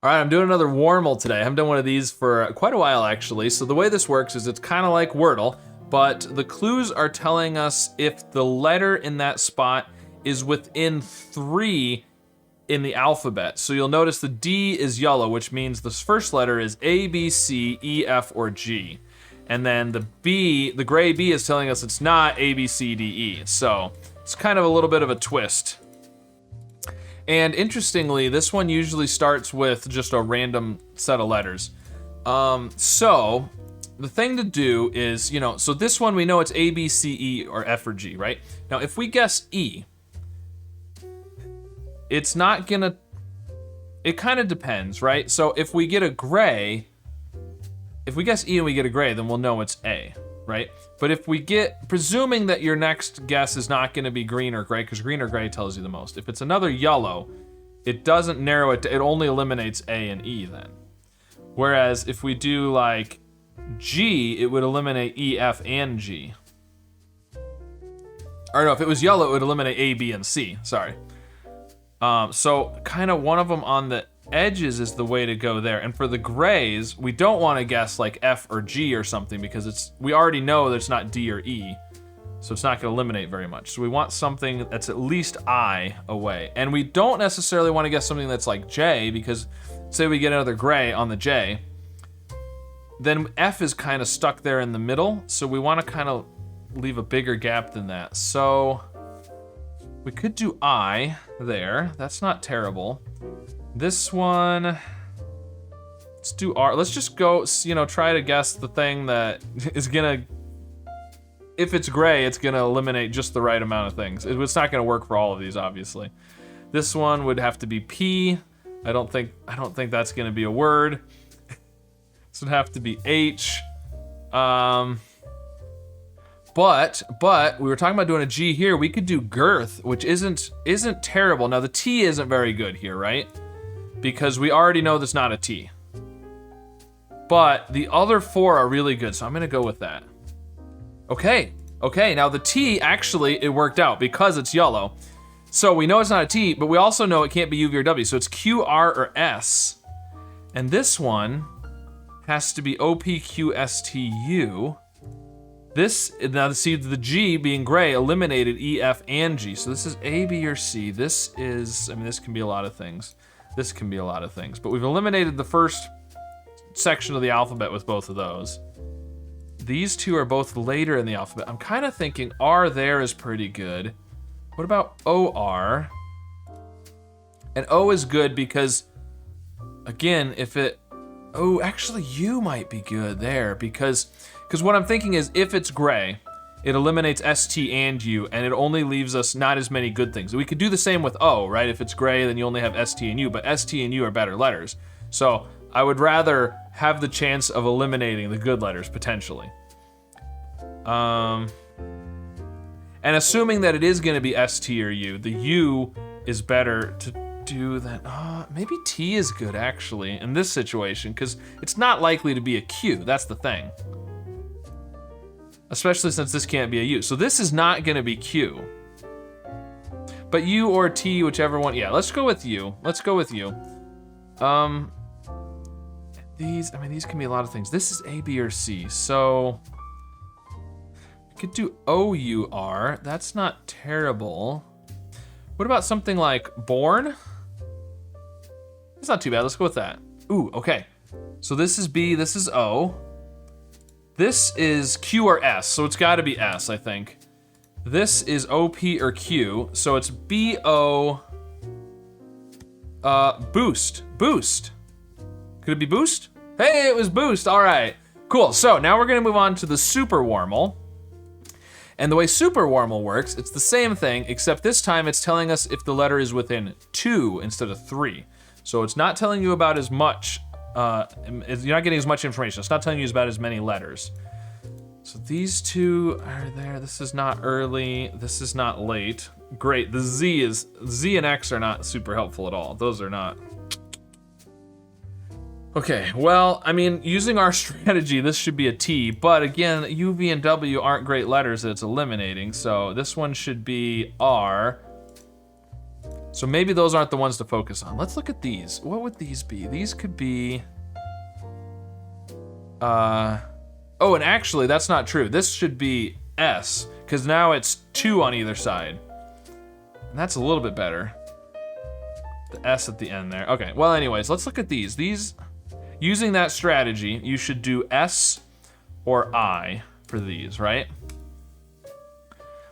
All right, I'm doing another Warmle today. I haven't done one of these for quite a while, actually. So the way this works is it's kind of like Wordle, but the clues are telling us if the letter in that spot is within 3 in the alphabet. So you'll notice the D is yellow, which means the first letter is A, B, C, E, F, or G. And then the B, the gray B, is telling us it's not A, B, C, D, E. So it's kind of a little bit of a twist. And interestingly, this one usually starts with just a random set of letters. So the thing to do is, so this one we know it's A, B, C, E, or F, or G, right? Now, if we guess E, it's not gonna, it kind of depends, right? So if we get a gray, if we guess E and we get a gray, then we'll know it's A, right? But if we get, presuming that your next guess is not gonna be green or gray, because green or gray tells you the most. If it's another yellow, it doesn't narrow it, it only eliminates A and E then. Whereas if we do like G, it would eliminate E, F, and G. Or no, if it was yellow, it would eliminate A, B, and C, sorry. So kind of one of them on the edges is the way to go there. And for the grays, we don't want to guess like F or G or something because we already know that it's not D or E. So it's not going to eliminate very much. So we want something that's at least I away. And we don't necessarily want to guess something that's like J because say we get another gray on the J, then F is kind of stuck there in the middle. So we want to kind of leave a bigger gap than that. So we could do I there. That's not terrible. This one, let's do R. Let's just go, try to guess the thing that is gonna, if it's gray, it's gonna eliminate just the right amount of things. It's not gonna work for all of these, obviously. This one would have to be P. I don't think that's gonna be a word. This would have to be H. But we were talking about doing a G here. We could do girth, which isn't terrible. Now the T isn't very good here, right? Because we already know that's not a T. But the other 4 are really good, so I'm gonna go with that. Okay, now the T, actually, it worked out because it's yellow. So we know it's not a T, but we also know it can't be U, V, or W, so it's Q, R, or S. And this one has to be O, P, Q, S, T, U. This, now see the G being gray eliminated E, F, and G. So this is A, B, or C. This is, this can be a lot of things. This can be a lot of things, but we've eliminated the first section of the alphabet with both of those. These two are both later in the alphabet. I'm kind of thinking R there is pretty good. What about OR? And O is good because, again, actually U might be good there because what I'm thinking is if it's gray, it eliminates S, T, and U, and it only leaves us not as many good things. We could do the same with O, right? If it's gray, then you only have S, T, and U, but S, T, and U are better letters. So I would rather have the chance of eliminating the good letters, potentially. And assuming that it is gonna be S, T, or U, the U is better to do that. Maybe T is good, actually, in this situation, because it's not likely to be a Q, that's the thing. Especially since this can't be a U. So this is not gonna be Q. But U or T, whichever one, yeah, let's go with U. Let's go with U. These can be a lot of things. This is A, B, or C, so we could do O-U-R. That's not terrible. What about something like born? It's not too bad, let's go with that. Ooh, okay. So this is B, this is O. This is Q or S, so it's gotta be S, I think. This is O, P, or Q, so it's B-O, boost. Could it be boost? Hey, it was boost, all right. Cool, so now we're gonna move on to the super Warmle. And the way super Warmle works, it's the same thing, except this time it's telling us if the letter is within 2 instead of 3. So it's not telling you about as much, you're not getting as much information. It's not telling you about as many letters. So these two are there. This is not early, this is not late. Great, the Z and X are not super helpful at all. Those are not. Okay, well, using our strategy, this should be a T, but again, U, V, and W aren't great letters that it's eliminating, so this one should be R. So maybe those aren't the ones to focus on. Let's look at these. What would these be? These could be... Oh, and actually, that's not true. This should be S, because now it's 2 on either side. And that's a little bit better. The S at the end there. Okay, well anyways, let's look at these. These, using that strategy, you should do S or I for these, right?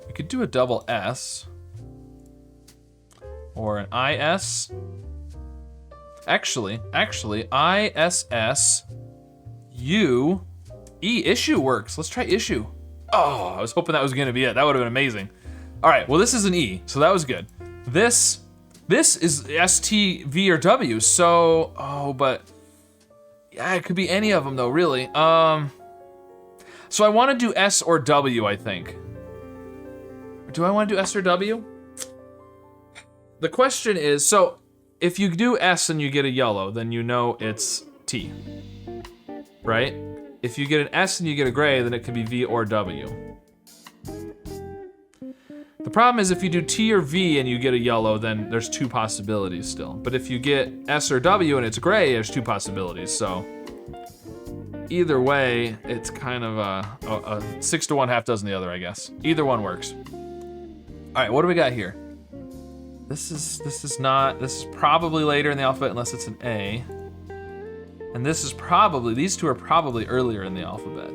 We could do a double S. Or an IS. Actually, ISS, U, E, issue works. Let's try issue. Oh, I was hoping that was gonna be it. That would have been amazing. All right, well this is an E, so that was good. This is S, T, V, or W, so, oh, but, yeah, it could be any of them though, really. So I wanna do S or W, I think. Do I wanna do S or W? The question is, so if you do S and you get a yellow, then you know it's T, right? If you get an S and you get a gray, then it could be V or W. The problem is if you do T or V and you get a yellow, then there's 2 possibilities still. But if you get S or W and it's gray, there's 2 possibilities. So either way, it's kind of a 6 to 1, half dozen the other, I guess. Either one works. All right, what do we got here? This is probably later in the alphabet unless it's an A. And this is probably, these 2 are probably earlier in the alphabet.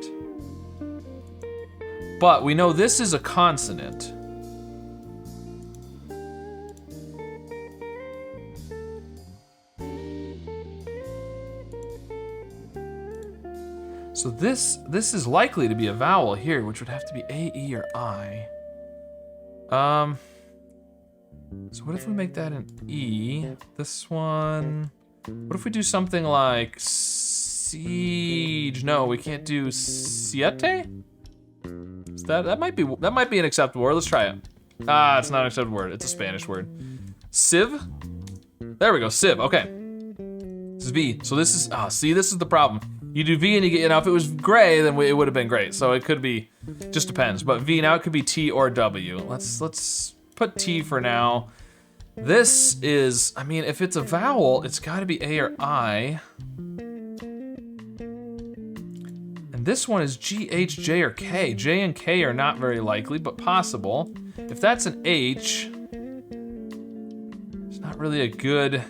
But we know this is a consonant. So this is likely to be a vowel here, which would have to be A, E, or I. So what if we make that an E? This one, what if we do something like siege? No, we can't do siete? Is that might be an acceptable word. Let's try it. Ah, it's not an acceptable word. It's a Spanish word. Sieve? There we go, sieve, okay. This is V, so this is, see, this is the problem. You do V and you get, now if it was gray, then it would have been great. So it could be, just depends. But V, now it could be T or W. Let's put T for now. This is, I mean, if it's a vowel, it's gotta be A or I. And this one is G, H, J, or K. J and K are not very likely, but possible. If that's an H, it's not really a good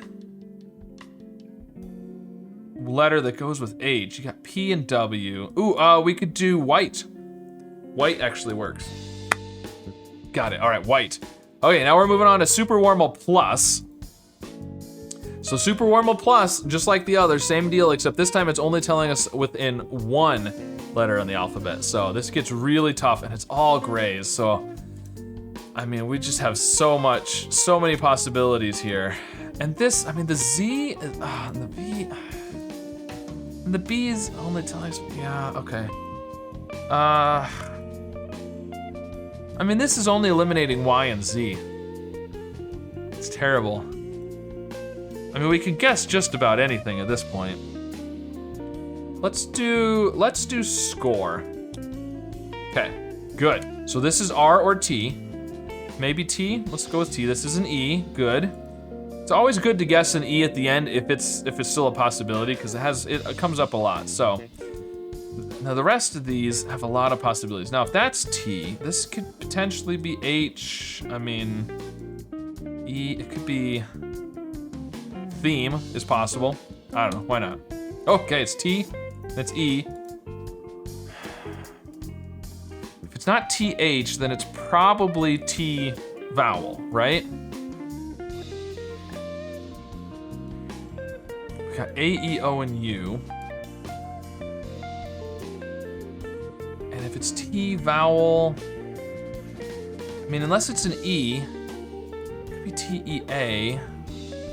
letter that goes with H. You got P and W. Ooh, we could do white. White actually works. Got it, all right, white. Okay, now we're moving on to Super Warmle Plus. So Super Warmle Plus, just like the others, same deal, except this time it's only telling us within 1 letter in the alphabet. So this gets really tough, and it's all grays. So, I mean, we just have so many possibilities here. And this, I mean, the Z, and the V, and the B is only telling us, yeah, okay. I mean, this is only eliminating Y and Z. It's terrible. I mean, we can guess just about anything at this point. Let's do score. Okay, good. So this is R or T. Maybe T, let's go with T. This is an E, good. It's always good to guess an E at the end if it's still a possibility, because it comes up a lot, so. Now the rest of these have a lot of possibilities. Now if that's T, this could potentially be H, I mean, E, it could be, theme is possible. I don't know, why not? Okay, it's T, that's E. If it's not TH, then it's probably T vowel, right? We got A, E, O, and U. And if it's T vowel, I mean, unless it's an E, it could be T-E-A,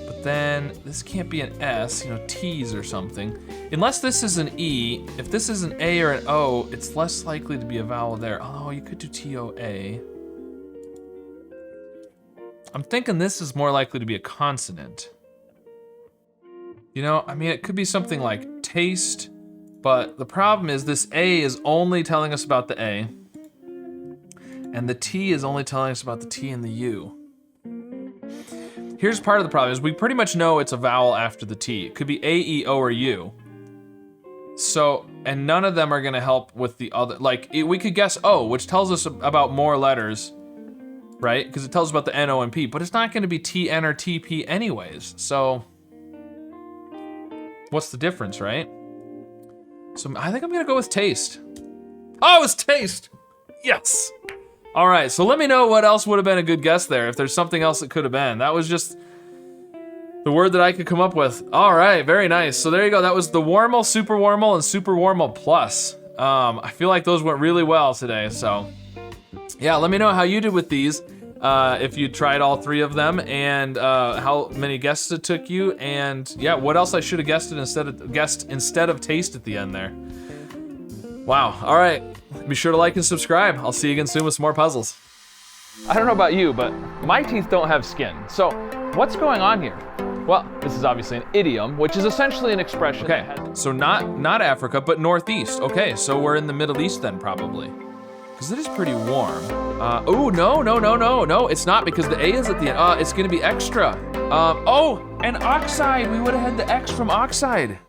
but then this can't be an S, you know, T's or something. Unless this is an E, if this is an A or an O, it's less likely to be a vowel there. Oh, you could do T-O-A. I'm thinking this is more likely to be a consonant. You know, I mean, it could be something like taste, but the problem is this A is only telling us about the A, and the T is only telling us about the T and the U. Here's part of the problem is we pretty much know it's a vowel after the T. It could be A, E, O, or U. So, and none of them are gonna help with the other, like, we could guess O, which tells us about more letters, right? Because it tells us about the N, O, and P, but it's not gonna be T, N, or T, P anyways. So, what's the difference, right? So I think I'm gonna go with taste. Oh, it's taste! Yes! All right, so let me know what else would have been a good guess there, if there's something else it could have been. That was just the word that I could come up with. All right, very nice. So there you go, that was the Warmle, Super Warmle, and Super Warmle Plus. I feel like those went really well today, so. Yeah, let me know how you did with these, if you tried all 3 of them, and how many guesses it took you, and yeah, what else I should have guessed instead of taste at the end there. Wow, all right. Be sure to like and subscribe. I'll see you again soon with some more puzzles. I don't know about you, but my teeth don't have skin. So what's going on here? Well, this is obviously an idiom, which is essentially an expression. Okay, so not Africa, but Northeast. Okay, so we're in the Middle East then probably. Because it is pretty warm. Oh, no, it's not because the A is at the end. It's gonna be extra. Oh, and oxide, we would have had the X from oxide.